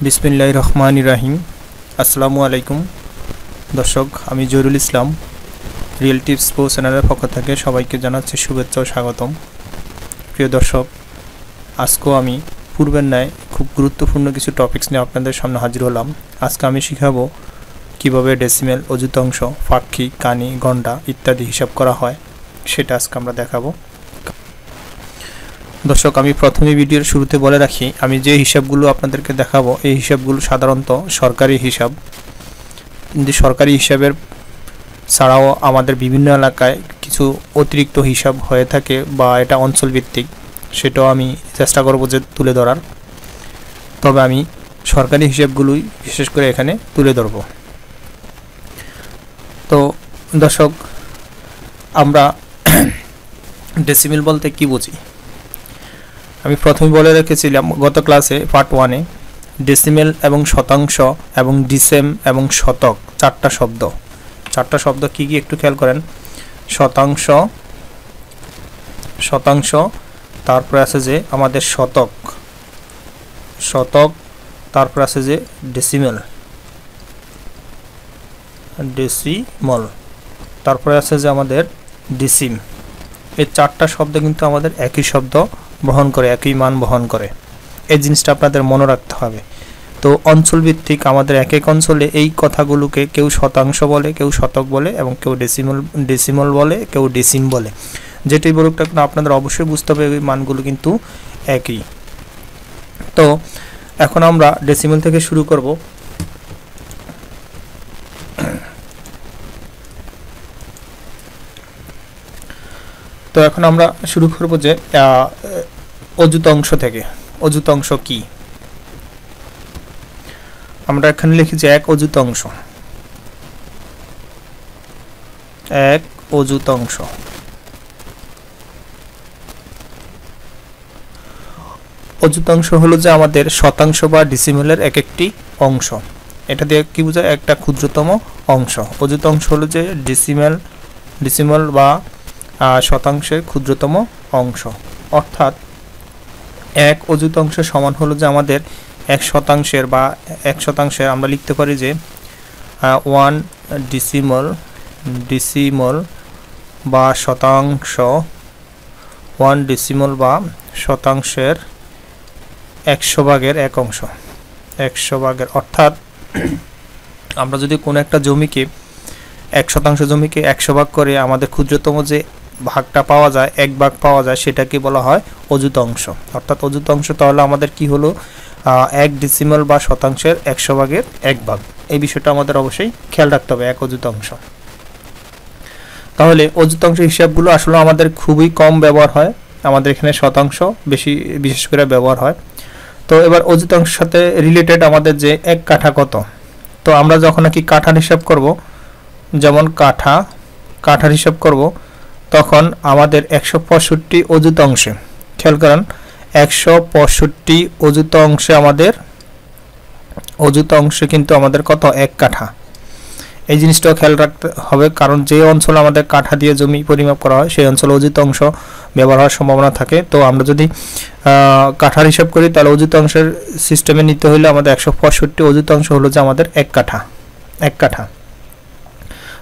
বিসমিল্লাহির রহমানির রহিম। আসসালামু আলাইকুম দর্শক, আমি জহিরুল ইসলাম রিয়েল টিপস প্রো চ্যানেলের পক্ষ থেকে সবাইকে জানাচ্ছি শুভেচ্ছা ও স্বাগতম। প্রিয় দর্শক, আজকেও আমি পূর্বের ন্যায় খুব গুরুত্বপূর্ণ কিছু টপিকস নিয়ে আপনাদের সামনে হাজির হলাম। আজকে আমি শিখাবো কিভাবে ডেসিমেল, অযুতাংশ, ফাক্কি, কানি, গন্ডা ইত্যাদি হিসাব করা হয়, সেটা আজকে আমরা দেখাবো। দর্শক, আমি প্রথমে ভিডিওর শুরুতে বলে রাখি, আমি যে হিসাবগুলো আপনাদেরকে দেখাবো এই হিসাবগুলো সাধারণত সরকারি হিসাব। কিন্তু সরকারি হিসাবের ছাড়াও আমাদের বিভিন্ন এলাকায় কিছু অতিরিক্ত হিসাব হয়ে থাকে বা এটা অঞ্চলভিত্তিক, সেটাও আমি চেষ্টা করব যে তুলে ধরার। তবে আমি সরকারি হিসাবগুলোই বিশেষ করে এখানে তুলে ধরব। তো দর্শক, আমরা ডেসিমেল বলতে কি বুঝি আমি প্রথমে বলে রেখেছিলাম গত ক্লাসে পার্ট 1-এ ডেসিমেল এবং শতাংশ এবং ডিসেম এবং শতক চারটা শব্দ কি কি একটু খেয়াল করেন। শতাংশ, তারপরে আছে যে আমাদের শতক, তারপরে আছে যে ডেসিমেল, তারপরে আছে যে আমাদের ডিসিম। এই চারটা শব্দ কিন্তু আমাদের একই শব্দ বহন করে, একই মান বহন করে। এই জিনিসটা আপনাদের মনে রাখতে হবে। তো অঞ্চলভিত্তিক আমাদের এক এক অঞ্চলে এই কথাগুলোকে কেউ শতাংশ বলে, কেউ শতক বলে এবং কেউ ডেসিমল বলে, কেউ ডিসিম বলে। যেটাই বলুক না, আপনাদের অবশ্যই বুঝতে হবে এই মানগুলো কিন্তু একই। তো এখন আমরা ডেসিমেল থেকে শুরু করব। তো এখন আমরা শুরু করব যে অযুতাংশ থেকে। অযুতাংশ কি? আমরা এখানে লিখেছি এক অযুতাংশ। অযুতাংশ হলো যে আমাদের শতাংশ বা ডিসিমেলের এক একটি অংশ। এটা দিয়ে কি বোঝায়? একটা ক্ষুদ্রতম অংশ। অযুতাংশ হলো যে ডিসিমেল বা শতাংশের ক্ষুদ্রতম অংশ। অর্থাৎ এক অযুতাংশ সমান হলো যে আমাদের এক শতাংশের আমরা লিখতে পারি যে 1 ডিসিমল বা শতাংশ, 1 ডিসিমল বা শতাংশের 100 ভাগের এক অংশ, 100 ভাগের। অর্থাৎ আমরা যদি কোনো একটা জমিকে 1 শতাংশ জমিকে 100 ভাগ করে আমাদের ক্ষুদ্রতম যে ভাগটা পাওয়া যায়, 1 ভাগ পাওয়া যায়, সেটাকে বলা হয় অযুতাংশ। অর্থাৎ অযুতাংশ তাহলে আমাদের কি হলো? 1 ডিসিমেল বা শতাংশের 100 ভাগের 1 ভাগ। এই বিষয়টা আমাদের অবশ্যই খেয়াল রাখতে হবে, এক অযুতাংশ। তাহলে অযুতাংশ হিসাবগুলো আসলে আমাদের খুবই কম ব্যবহার হয়, আমাদের এখানে শতাংশ বিশেষ করে ব্যবহার হয়। তো এবার অযুতাংশের সাথে রিলেটেড আমাদের যে 1 কাঠা কত। তো আমরা যখন নাকি কাঠার হিসাব করব, যেমন কাঠার হিসাব করব, তখন আমাদের 165 অযুতাংশে, খেয়াল করেন 165 অযুতাংশে কিন্তু আমাদের কত? 1 কাঠা। এই জিনিসটাও খেয়াল রাখতে হবে, কারণ যে অঞ্চলে আমাদের কাঠা দিয়ে জমি পরিমাপ করা হয় সেই অঞ্চলে অযুতাংশ ব্যবহার হওয়ার সম্ভাবনা থাকে। তো আমরা যদি কাঠার হিসাব করি তাহলে অযুতাংশের সিস্টেমে নিতে হলে আমাদের 165 অযুতাংশ হলো যে আমাদের 1 কাঠা।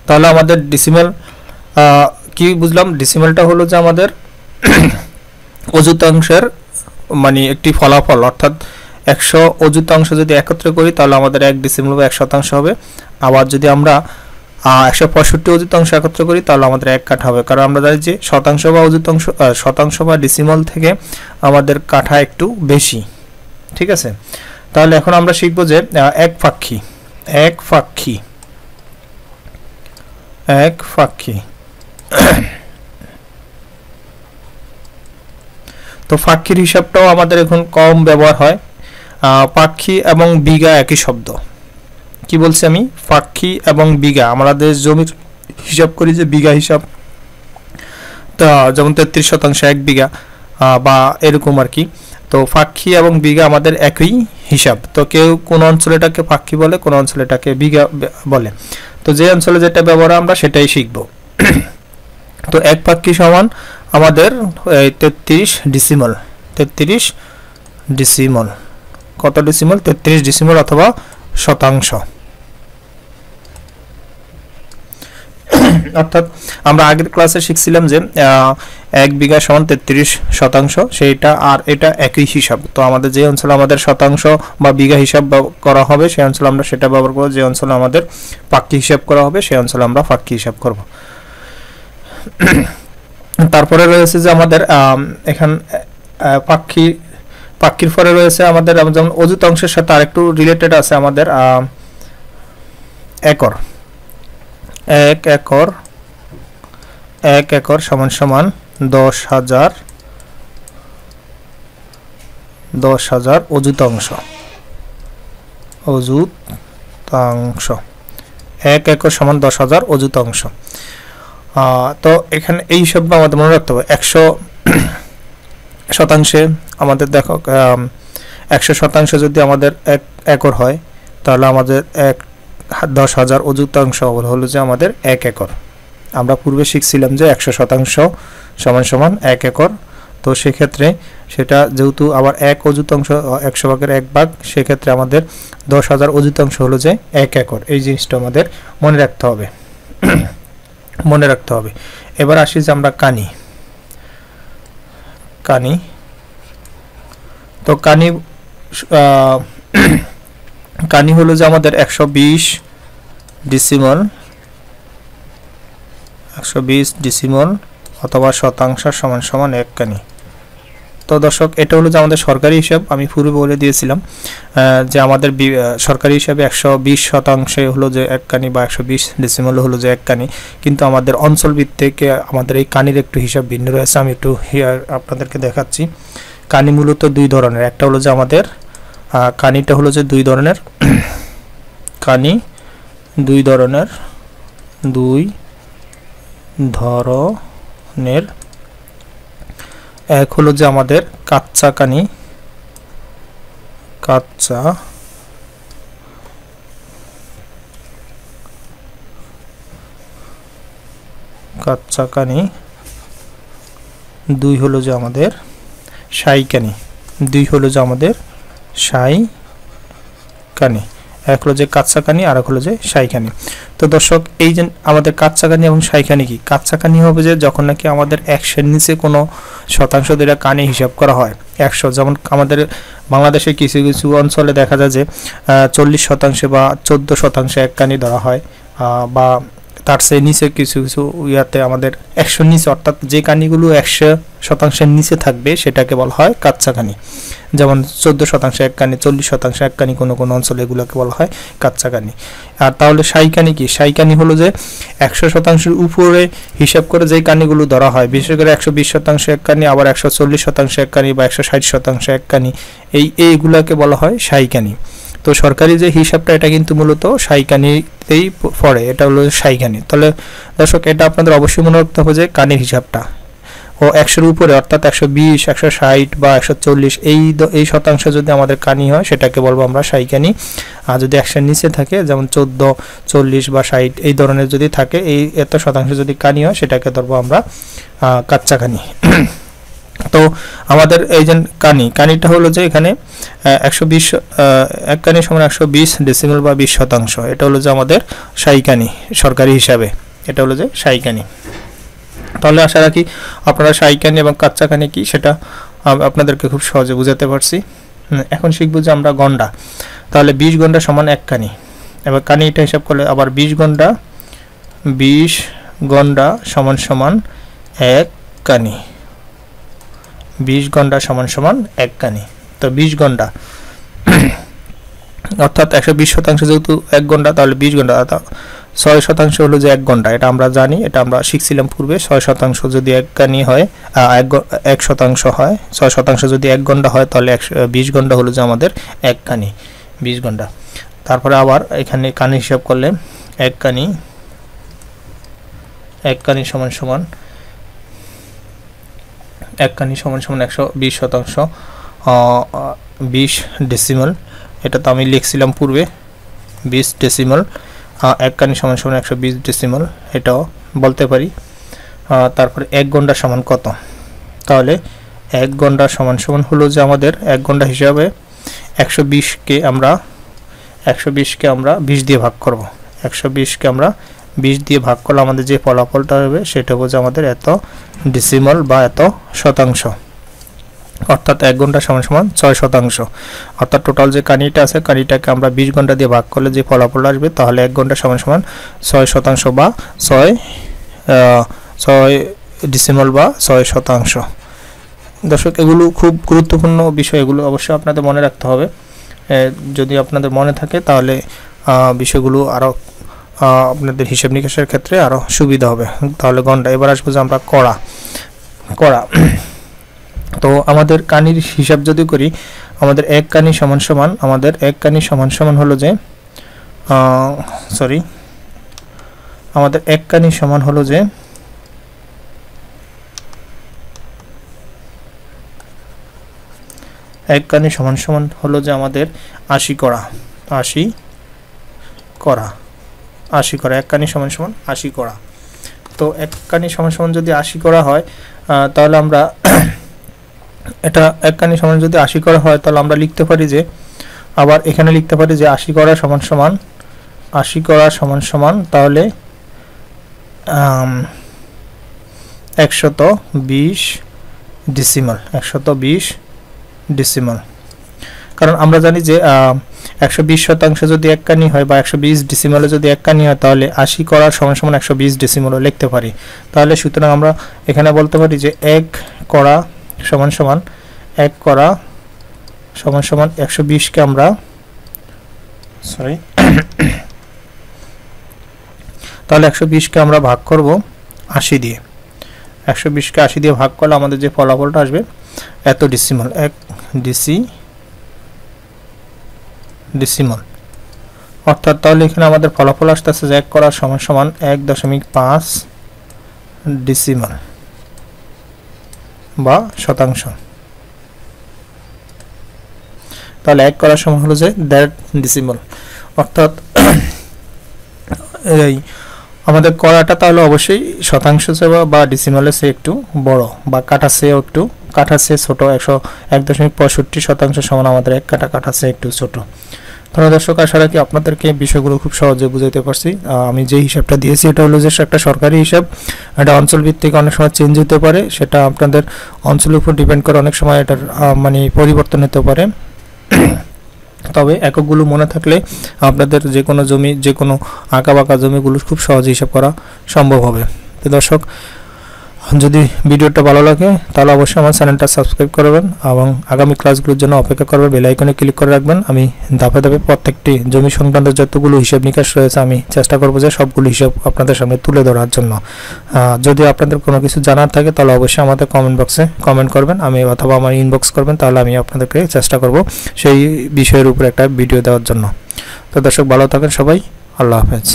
তাহলে আমাদের ডিসিমেল কি বুঝলাম? ডিসিমেলটা হলো যে আমাদের অযুতাংশের মানে একটি ফলাফল। অর্থাৎ 100 অযুতাংশ যদি একত্রে করি তাহলে আমাদের 1 ডিসিমেল বা 1 শতাংশ হবে। আবার যদি আমরা 165 অযুতাংশ একত্রে করি তাহলে আমাদের 1 কাঠা হবে। কারণ আমরা জানি যে শতাংশ বা ডিসিমেল থেকে আমাদের কাঠা একটু বেশি। ঠিক আছে, তাহলে এখন আমরা শিখব যে এক ফাক্কি। তো ফাক্কির হিসাবটাও আমাদের এখন কম ব্যবহার হয়। ফাক্কি এবং বিঘা একই শব্দ। কি বলছি আমি? ফাক্কি এবং বিঘা। আমাদের জমির হিসাব করি যে বিঘা হিসাব, তা যেমন 33 শতাংশ 1 বিঘা বা এরকম আর কি। তো ফাক্কি এবং বিঘা আমাদের একই হিসাব। তো কেউ কোন অঞ্চলে এটাকে ফাক্কি বলে, কোন অঞ্চলে এটাকে বিঘা বলে। তো যে অঞ্চলে যেটা ব্যবহার আমরা সেটাই শিখব। তো এক ফাক্কি সমান আমাদের 33 ডিসিমল। কত ডেসিমাল 33 ডেসিমাল অথবা শতাংশ। অর্থাৎ আমরা আগের ক্লাসে শিখছিলাম যে 1 বিঘা সমান 33 শতাংশ, সেইটা আর এটা একই হিসাব। তো আমাদের যে অঞ্চলে আমাদের শতাংশ বা বিঘা হিসাব করা হবে সেই অঞ্চলে আমরা সেটা ব্যবহার করব, যে অঞ্চলে আমাদের পাক্কি হিসাব করা হবে সেই অঞ্চলে আমরা পাক্কি হিসাব করব। তারপরে রয়েছে যে আমাদের এখান পাক্কির পরে রয়েছে আমাদের যেমন অযুত অংশের সাথে আরেকটু রিলেটেড আছে আমাদের একর। 1 একর সমান সমান 10,000 অযুতাংশ। 1 একর সমান 10,000 অযুতাংশ। তো এখানে এই হিসাবটা আমাদের মনে রাখতে হবে। 100 শতাংশে আমাদের দেখো 100 শতাংশ যদি আমাদের 1 একর হয় তাহলে আমাদের 10,000 অযুতাংশ হলো যে আমাদের 1 একর। আমরা পূর্বে শিখছিলাম যে 100 শতাংশ সমান সমান 1 একর। তো সেক্ষেত্রে সেটা যেহেতু আবার 1 অযুতাংশ 100 ভাগের 1 ভাগ, সেক্ষেত্রে আমাদের 10,000 অযুতাংশ হলো যে 1 একর। এই জিনিসটা আমাদের মনে রাখতে হবে। এবার আসি যে আমরা কানি। তো কানি হলো যে আমাদের 120 ডেসিমাল অথবা শতাংশ সমান সমান 1 কানি। তো দর্শক এটা হলো যে আমাদের সরকারি হিসাব। আমি পূর্বে বলে দিয়েছিলাম যে আমাদের সরকারি হিসাবে 120 শতাংশে হলো যে 1 কানি বা 120 ডেসিমাল হলো যে 1 কানি, কিন্তু আমাদের অঞ্চল ভিত্তিক আমাদের এই কানির একটু হিসাব ভিন্ন রয়েছে। আমি একটু আপনাদেরকে দেখাচ্ছি। কানি মূলত 2 ধরনের। একটা হলো যে আমাদের কানিটা হলো যে 2 ধরনের। কানি 2 ধরনের। এক হলো যে আমাদের কাচ্চা কানি। দুই হলো যে আমাদের শাই কানি। এক হলো যে কাচ্চা কানি আর এক হলো যে শাই কানি। তো দর্শক এই যে আমাদের কাচ্চা কানি এবং শাই কানি কি? কাচ্চা কানি হবে যে যখন নাকি আমাদের 100-এর নিচে কোনো শতাংশ দিয়ে কানি হিসাব করা হয়। 100 যেমন আমাদের বাংলাদেশে কিছু কিছু অঞ্চলে দেখা যায় যে 40 শতাংশে বা 14 শতাংশে 1 কানি ধরা হয়, বা তার চেয়ে নিচে কিছু কিছু ইয়াতে আমাদের 100-এর নিচে, অর্থাৎ যে কানিগুলো 100 শতাংশের নিচে থাকবে সেটাকে বলা হয় কাচ্চা কানি। যেমন 14 শতাংশ 1 কানি, 40 শতাংশ 1 কানি, কোনো কোনো অঞ্চলে এগুলোকে বলা হয় কাচ্চা কানি। আর তাহলে শাই কানি কি? শাই কানি হলো যে 100 শতাংশের উপরে হিসাব করে যেই কানিগুলো ধরা হয়, বিশেষ করে 120 শতাংশ 1 কানি, আবার 140 শতাংশ 1 কানি বা 160 শতাংশ 1 কানি, এইগুলাকে বলা হয় শাই কানি। তো সরকারি যে হিসাবটা এটা কিন্তু মূলত শাই কানিতেই পড়ে, এটা হলো শাই কানি। তাহলে দর্শক এটা আপনাদের অবশ্যই মনে রাখতে হবে যে কানির হিসাবটা ও 100-এর উপরে অর্থাৎ 120, 160 বা 140 এই শতাংশ যদি আমাদের কানি হয় সেটাকে বলবো আমরা শাই কানি। আর যদি 100-এর নিচে থাকে যেমন 14, 40 বা 60 এই ধরনের যদি থাকে, এত শতাংশ যদি কানি হয় সেটাকে ধরবো আমরা কাচ্চা কানি। তো আমাদের এই যে কানিটা হলো যে এখানে 120 1 কানি সমান 120 ডেসিমাল বা 20 শতাংশ। এটা হলো যে আমাদের শাই কানি সরকারি হিসাবে, এটা হলো যে শাই কানি। তাহলে আশা রাখি আপনারা শাই কানি এবং কাচ্চা কানি কি সেটা আপনাদেরকে খুব সহজে বুঝাতে পারছি। এখন শিখব যে আমরা গন্ডা। তাহলে 20 গন্ডা সমান 1 কানি। এবার কানিটা হিসাব করলে আবার 20 গন্ডা সমান সমান 1 কানি। 20 গন্ডা সমান সমান 1 কানি। তো 20 গন্ডা অর্থাৎ 120 শতাংশ যেহেতু 1 গন্ডা, তাহলে 20 গন্ডা 6 শতাংশ হলো যে 1 গন্ডা। এটা আমরা জানি, এটা আমরা শিখছিলাম পূর্বে। 6 শতাংশ যদি 1 কানি হয়, 1 শতাংশ হয়, 6 শতাংশ যদি 1 গন্ডা হয় তাহলে 20 গন্ডা হলো যে আমাদের 1 কানি, 20 গন্ডা। তারপরে আবার এখানে কানি হিসাব করলে 1 কানি সমান সমান 120 শতাংশ 20 ডেসিমাল। এটা তো আমি লিখছিলাম পূর্বে 20 ডেসিমাল। 1 কানি সমান সমান 120 ডেসিমাল, এটাও বলতে পারি। তারপরে 1 গন্ডা সমান কত? তাহলে 1 গন্ডা সমান সমান হলো যে আমাদের 1 গন্ডা হিসাবে 120কে আমরা 20 দিয়ে ভাগ করব। 120কে আমরা 20 দিয়ে ভাগ করলে আমাদের যে ফলাফলটা হবে সেটা হচ্ছে আমাদের এত ডেসিমাল বা এত শতাংশ, অর্থাৎ 1 ঘন্টা সমান সমান 6 শতাংশ। অর্থাৎ টোটাল যে কানিটা আছে কানিটাকে আমরা 20 ঘন্টা দিয়ে ভাগ করলে যে ফলাফল আসবে তাহলে 1 ঘন্টা সমান সমান 6 শতাংশ বা 6 ডেসিমাল বা 6 শতাংশ। দর্শক, এগুলো খুব গুরুত্বপূর্ণ বিষয়, এগুলো অবশ্যই আপনাদের মনে রাখতে হবে। যদি আপনাদের মনে থাকে তাহলে বিষয়গুলো আরও আপনাদের হিসাব নিকাশের ক্ষেত্রে আরও সুবিধা হবে। তাহলে ঘন্টা। এবার আসবো যে আমরা কড়া। তো আমাদের কানির হিসাব যদি করি, আমাদের এক কানি সমান সমান হলো যে আমাদের এক কানি সমান হলো যে আমাদের 80 কড়া। 80 কড়া এক কানি সমান সমান 80 কড়া। তো এক কানি সমান সমান যদি 80 কড়া হয় তাহলে আমরা এটা এক কানি সমান যদি 80 করা হয় তাহলে আমরা লিখতে পারি যে, আবার এখানে লিখতে পারি যে 80 করা সমান সমান তাহলে 120 ডেসিমাল। কারণ আমরা জানি যে 120 শতাংশ যদি এক কানি হয় বা 120 ডেসিমালে যদি এক কানি হয় তাহলে 80 করা সমান সমান 120 ডেসিমালও লিখতে পারি। তাহলে সুতরাং আমরা এখানে বলতে পারি যে 1 কড়া সমান সমান 120কে আমরা তাহলে 120কে আমরা ভাগ করব 80 দিয়ে। 120কে 80 দিয়ে ভাগ করলে আমাদের যে ফলাফলটা আসবে এত ডেসিমাল, 1 ডেসিমাল। অর্থাৎ তাহলে এখানে আমাদের ফলাফল আসতেছে যে 1 করা সমান সমান 1.5 ডেসিমাল বা শতাংশ। তাহলে 1 করার সমান হলো যে 1.5 ডেসিমাল। অর্থাৎ এই আমাদের কড়াটা তাহলে অবশ্যই শতাংশ বা ডেসিমালের চেয়ে একটু বড় বা কাঠার চেয়ে ছোট। 1.65 শতাংশ সমান আমাদের 1 কাঠার চেয়ে একটু ছোট। তাহলে দর্শক, আশা রাখি আপনাদেরকে বিষয়গুলো খুব সহজে বুঝাইতে পারছি। আমি যে হিসাবটা দিয়েছি এটা হলো যে একটা সরকারি হিসাব, এটা অঞ্চল ভিত্তিক অনেক সময় চেঞ্জ হতে পারে, সেটা আপনাদের অঞ্চলের উপর ডিপেন্ড করে, অনেক সময় এটার পরিবর্তন হতে পারে। তবে এককগুলো মনে থাকলে আপনাদের যে কোনো জমি, যে কোনো আঁকা বাঁকা জমিগুলো খুব সহজে হিসাব করা সম্ভব হবে। তো দর্শক, যদি ভিডিওটা ভালো লাগে তাহলে অবশ্যই আমার চ্যানেলটা সাবস্ক্রাইব করবেন এবং আগামী ক্লাসগুলোর জন্য অপেক্ষা করবেন, বেল আইকনে ক্লিক করে রাখবেন। আমি ধাপে ধাপে প্রত্যেকটি জমি সংক্রান্ত যতগুলো হিসাব নিকাশ রয়েছে আমি চেষ্টা করব যে সবগুলো হিসাব আপনাদের সামনে তুলে ধরার জন্য। যদি আপনাদের কোনো কিছু জানার থাকে তাহলে অবশ্যই আমাদের কমেন্ট বক্সে কমেন্ট করবেন, অথবা আমার ইনবক্স করবেন, তাহলে আমি আপনাদেরকে চেষ্টা করব সেই বিষয়ের উপর একটা ভিডিও দেওয়ার জন্য। তো দর্শক, ভালো থাকেন সবাই, আল্লাহ হাফেজ।